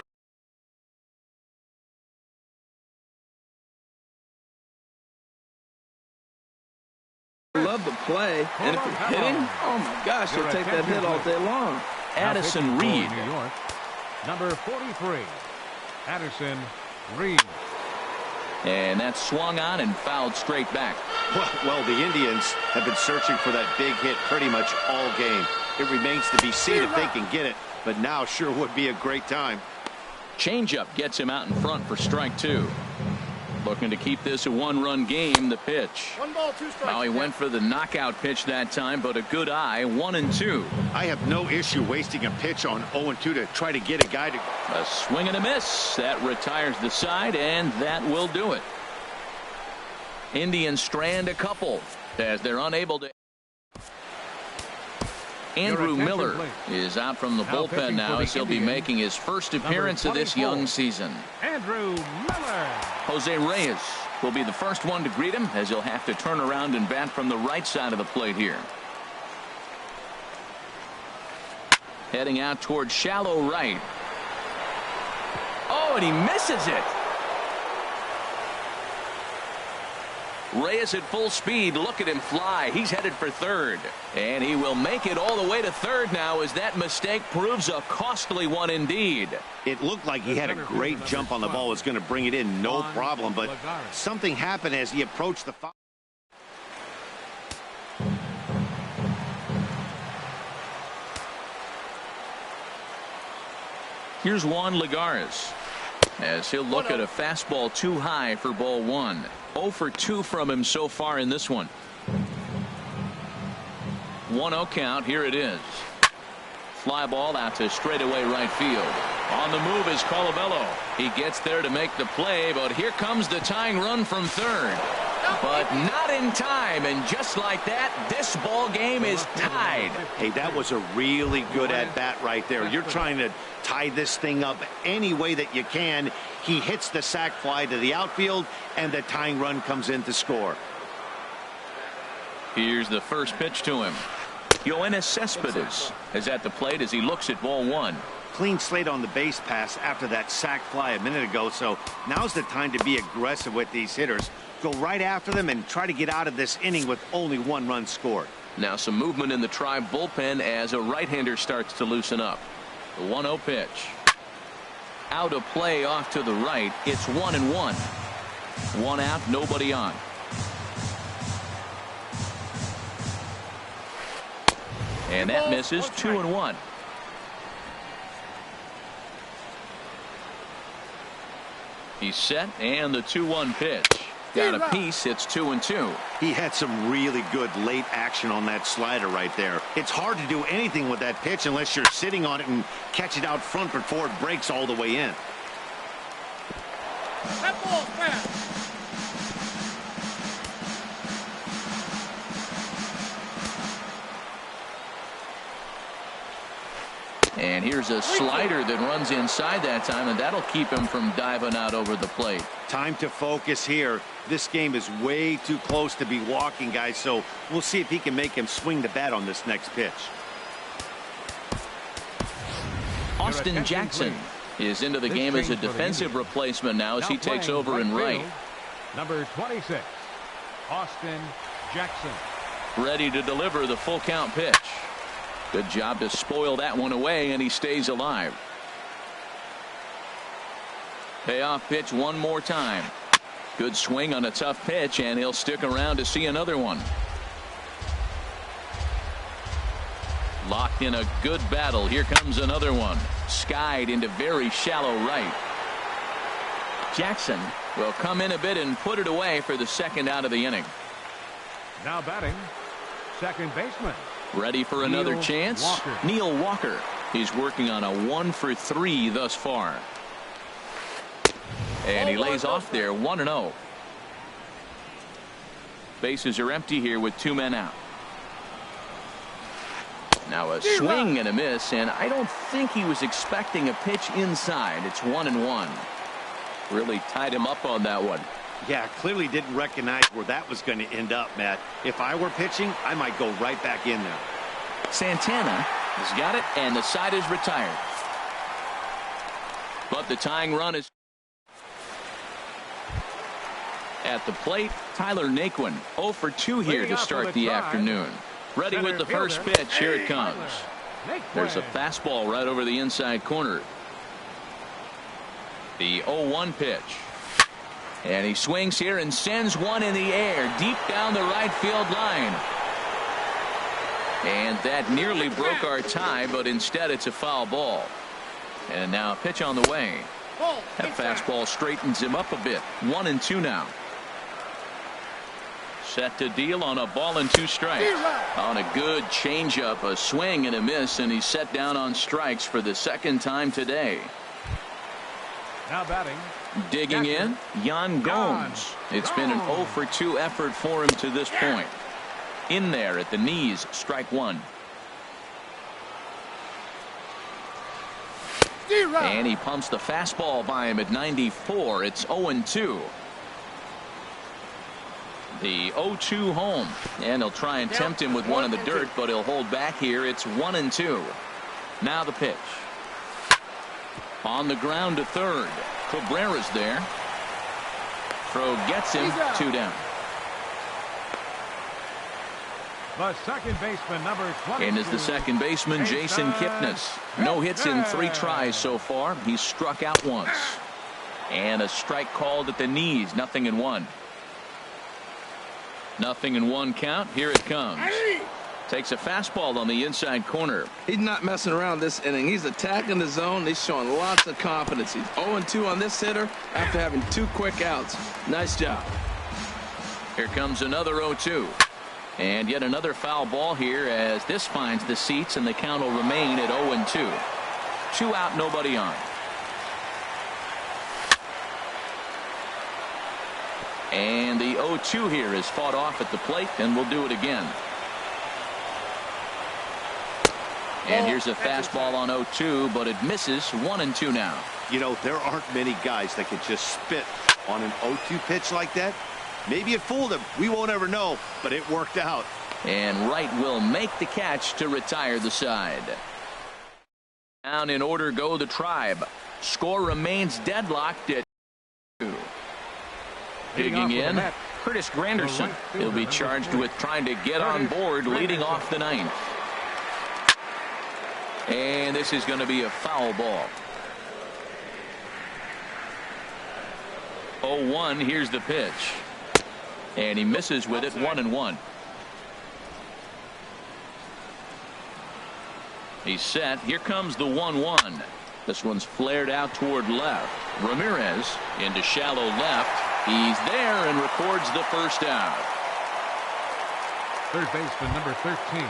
Speaker 4: I love the play. And if you're hitting, oh, my gosh, he'll take that hit all day long.
Speaker 1: Addison Reed.
Speaker 2: New York, number 43, Addison Reed.
Speaker 1: And that's swung on and fouled straight back.
Speaker 3: Well, the Indians have been searching for that big hit pretty much all game. It remains to be seen if they can get it, but now sure would be a great time.
Speaker 1: Changeup gets him out in front for strike 2. Looking to keep this a 1-run game. The pitch.
Speaker 5: 1 ball, 2 strikes.
Speaker 1: Now he went for the knockout pitch that time, but a good eye. 1-2.
Speaker 3: I have no issue wasting a pitch on 0-2 to try to get a guy to.
Speaker 1: A swing and a miss. That retires the side, and that will do it. Indians strand a couple as they're unable to. Andrew Miller is out from the bullpen now as he'll be making his first appearance of this young season.
Speaker 2: Andrew Miller.
Speaker 1: Jose Reyes will be the first one to greet him as he'll have to turn around and bat from the right side of the plate here. Heading out toward shallow right. Oh, and he misses it. Reyes at full speed. Look at him fly. He's headed for third. And he will make it all the way to third now as that mistake proves a costly one indeed.
Speaker 3: It looked like he had a great jump on the ball. Was going to bring it in no problem, but something happened as he approached the foul.
Speaker 1: Here's Juan Lagares as he'll look at a fastball too high for ball 1. 0 for 2 from him so far in this one. 1-0 count. Here it is. Fly ball out to straightaway right field. On the move is Colabello. He gets there to make the play, but here comes the tying run from third. But not in time, and just like that, this ball game is tied.
Speaker 3: Hey, that was a really good at-bat right there. You're trying to tie this thing up any way that you can. He hits the sac fly to the outfield, and the tying run comes in to score.
Speaker 1: Here's the first pitch to him. Yoenis Cespedes is at the plate as he looks at ball one.
Speaker 3: Clean slate on the base pass after that sac fly a minute ago, so now's the time to be aggressive with these hitters. Go right after them and try to get out of this inning with only 1 run scored.
Speaker 1: Now some movement in the Tribe bullpen as a right-hander starts to loosen up. The 1-0 pitch. Out of play off to the right. It's 1-1. 1 out, nobody on. And that misses. 2-1. He's set, and the 2-1 pitch. Got a piece. It's 2-2.
Speaker 3: He had some really good late action on that slider right there. It's hard to do anything with that pitch unless you're sitting on it and catch it out front before it breaks all the way in.
Speaker 5: That ball's fast.
Speaker 1: And here's a slider that runs inside that time, and that'll keep him from diving out over the plate.
Speaker 3: Time to focus here. This game is way too close to be walking, guys, so we'll see if he can make him swing the bat on this next pitch.
Speaker 1: Austin Jackson is into the game as a defensive replacement now as he takes over in right.
Speaker 2: Number 26, Austin Jackson.
Speaker 1: Ready to deliver the full count pitch. Good job to spoil that one away, and he stays alive. Payoff pitch one more time. Good swing on a tough pitch, and he'll stick around to see another one. Locked in a good battle. Here comes another one. Skied into very shallow right. Jackson will come in a bit and put it away for the second out of the inning.
Speaker 2: Now batting, second baseman.
Speaker 1: Ready for another chance.
Speaker 2: Walker.
Speaker 1: Neil Walker. He's working on a 1 for 3 thus far. And he lays off there 1-0. Bases are empty here with 2 men out. Now a swing and a miss, and I don't think he was expecting a pitch inside. It's 1-1. Really tied him up on that one.
Speaker 3: Yeah, clearly didn't recognize where that was going to end up, Matt. If I were pitching, I might go right back in there.
Speaker 1: Santana has got it, and the side is retired. But the tying run is at the plate. Tyler Naquin 0 for 2 here to start the afternoon. Ready with the first pitch. Here it comes. There's a fastball right over the inside corner. The 0-1 pitch. And he swings here and sends one in the air deep down the right field line. And that nearly broke our tie, but instead it's a foul ball. And now a pitch on the way. That fastball straightens him up a bit. 1-2 now. Set to deal on a ball and 2 strikes. On a good changeup, a swing and a miss, and he's set down on strikes for the second time today.
Speaker 2: Now batting.
Speaker 1: Digging in, Yan Gomes. It's been an 0 for 2 effort for him to this point. In there at the knees, strike 1. And he pumps the fastball by him at 94. It's 0-2. The 0-2 home, and he'll try and tempt him with one in the dirt, but he'll hold back here. It's 1-2. Now the pitch. On the ground to third. Cabrera's there. Throw gets him. 2 down.
Speaker 2: The second baseman, number 20.
Speaker 1: And is the second baseman, Jason Kipnis. No hits in 3 tries so far. He's struck out once. And a strike called at the knees. 0-1. 0-1 count. Here it comes. Takes a fastball on the inside corner.
Speaker 4: He's not messing around this inning. He's attacking the zone. He's showing lots of confidence. He's 0-2 on this hitter after having 2 quick outs. Nice job.
Speaker 1: Here comes another 0-2. And yet another foul ball here as this finds the seats, and the count will remain at 0-2. 2 out, nobody on. And the 0-2 here is fought off at the plate, and we'll do it again. And here's a fastball on 0-2, but it misses. 1-2 now.
Speaker 3: You know, there aren't many guys that could just spit on an 0-2 pitch like that. Maybe it fooled him. We won't ever know, but it worked out.
Speaker 1: And Wright will make the catch to retire the side. Down in order go the Tribe. Score remains deadlocked at 2. Digging in, Curtis Granderson. He'll be charged with trying to get on board leading off the 9th. And this is going to be a foul ball. 0-1, here's the pitch. And he misses with it, 1-1. He's set. Here comes the 1-1. This one's flared out toward left. Ramirez into shallow left. He's there and records the first out.
Speaker 2: Third baseman number 13.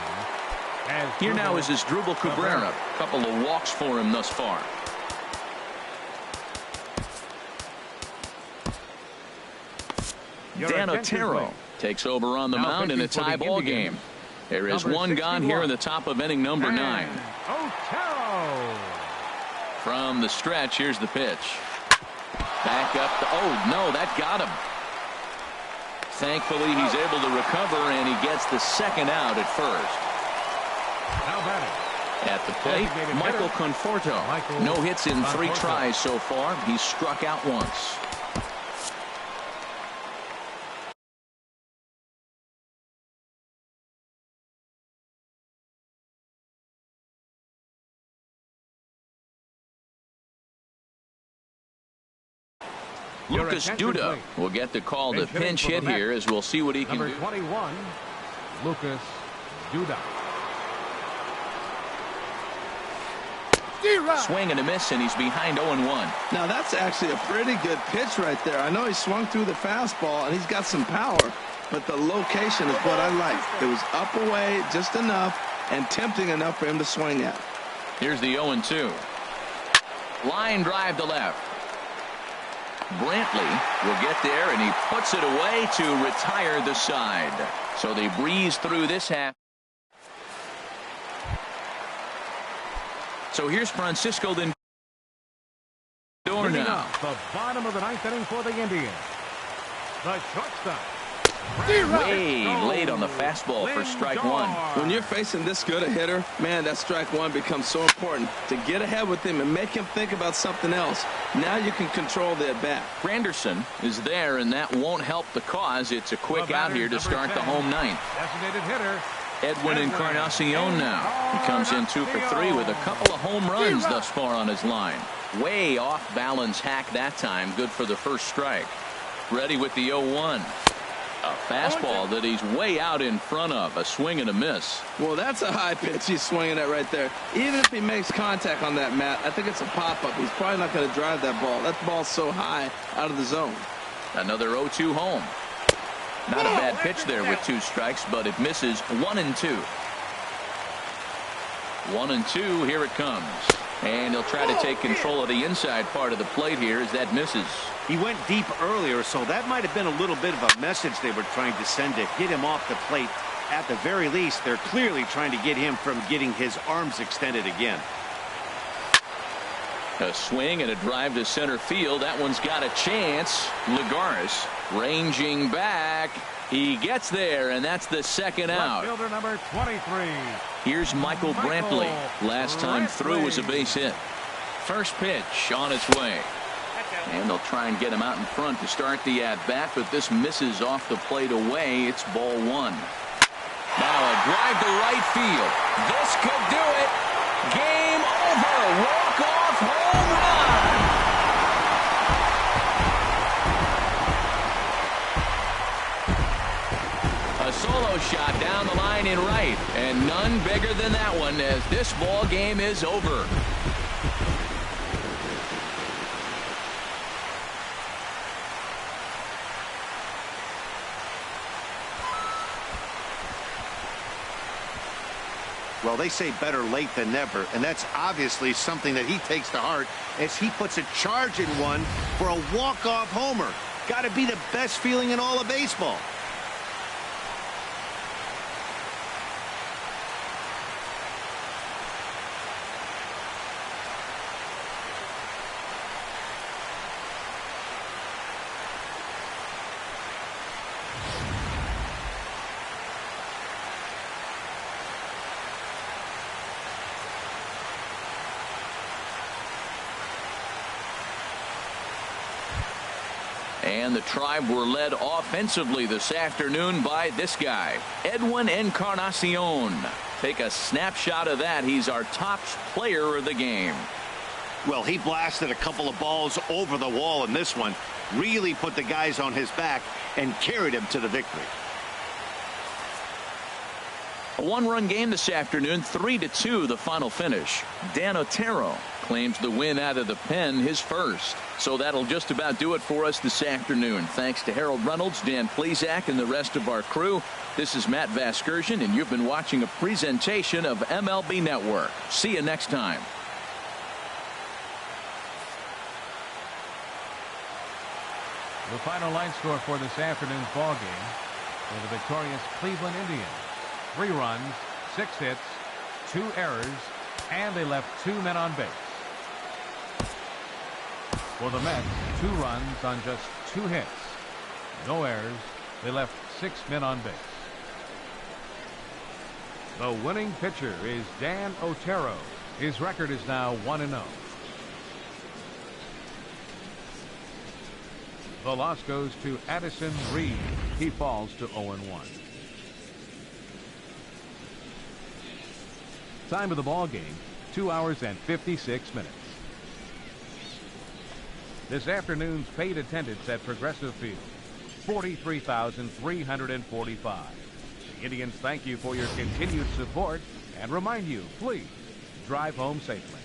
Speaker 1: Here now is Asdrubal Cabrera. A couple of walks for him thus far. Dan Otero takes over on the mound in a tie ball game. There is one gone here in the top of inning number 9.
Speaker 2: Otero.
Speaker 1: From the stretch, here's the pitch. Back up. Oh, no, that got him. Thankfully, he's able to recover, and he gets the second out at first.
Speaker 2: Now batting.
Speaker 1: At the plate, Michael Conforto. No hits in 3 tries so far. He's struck out once. Lucas Duda will get the call to pinch hit here, as we'll see what he can do.
Speaker 2: Number 21, Lucas Duda.
Speaker 1: Swing and a miss, and he's behind 0-1.
Speaker 4: Now that's actually a pretty good pitch right there. I know he swung through the fastball and he's got some power, but the location is what I like. It was up away just enough and tempting enough for him to swing at.
Speaker 1: Here's the 0-2. Line drive to left. Brantley will get there, and he puts it away to retire the side. So they breeze through this half. So here's Francisco Lindor now.
Speaker 2: The bottom of the 9th inning for the Indians. The shortstop.
Speaker 1: Way late on the fastball for strike 1.
Speaker 4: When you're facing this good a hitter, man, that strike 1 becomes so important to get ahead with him and make him think about something else. Now you can control the at-bat.
Speaker 1: Granderson is there, and that won't help the cause. It's a quick out here to start the home 9th.
Speaker 2: Designated hitter.
Speaker 1: Edwin Encarnacion now. He comes in 2 for 3 with a couple of home runs thus far on his line. Way off balance hack that time. Good for the first strike. Ready with the 0-1. A fastball that he's way out in front of. A swing and a miss.
Speaker 4: Well, that's a high pitch he's swinging at right there. Even if he makes contact on that, Matt, I think it's a pop-up. He's probably not going to drive that ball. That ball's so high out of the zone.
Speaker 1: Another 0-2 home. Not a bad pitch there with 2 strikes, but it misses. 1-2. 1-2. Here it comes. And he'll try to take control of the inside part of the plate here as that misses.
Speaker 3: He went deep earlier, so that might have been a little bit of a message they were trying to send to get him off the plate. At the very least, they're clearly trying to get him from getting his arms extended again.
Speaker 1: A swing and a drive to center field. That one's got a chance. Lagares ranging back. He gets there, and that's the second out.
Speaker 2: Fielder number 23.
Speaker 1: Here's Michael Brantley. Last time through was a base hit. First pitch on its way. And they'll try and get him out in front to start the at-bat, but this misses off the plate away. It's ball 1. Now a drive to right field. This could do it. Game over. Walk-off home run. A solo shot down the line in right, and none bigger than that one as this ball game is over.
Speaker 3: Well, they say better late than never, and that's obviously something that he takes to heart as he puts a charge in one for a walk-off homer. Got to be the best feeling in all of baseball.
Speaker 1: And the Tribe were led offensively this afternoon by this guy, Edwin Encarnacion. Take a snapshot of that. He's our top player of the game.
Speaker 3: Well, he blasted a couple of balls over the wall in this one. Really put the guys on his back and carried him to the victory.
Speaker 1: A one-run game this afternoon, 3-2 the final finish. Dan Otero claims the win out of the pen, his first. So that'll just about do it for us this afternoon. Thanks to Harold Reynolds, Dan Plesac, and the rest of our crew. This is Matt Vasgersian, and you've been watching a presentation of MLB Network. See you next time.
Speaker 2: The final line score for this afternoon's ball game for the victorious Cleveland Indians. 3 runs, 6 hits, 2 errors, and they left 2 men on base. For the Mets, 2 runs on just 2 hits. No errors. They left 6 men on base. The winning pitcher is Dan Otero. His record is now 1-0. The loss goes to Addison Reed. He falls to 0-1. Time of the ball game, 2 hours and 56 minutes. This afternoon's paid attendance at Progressive Field, 43,345. The Indians thank you for your continued support and remind you, please drive home safely.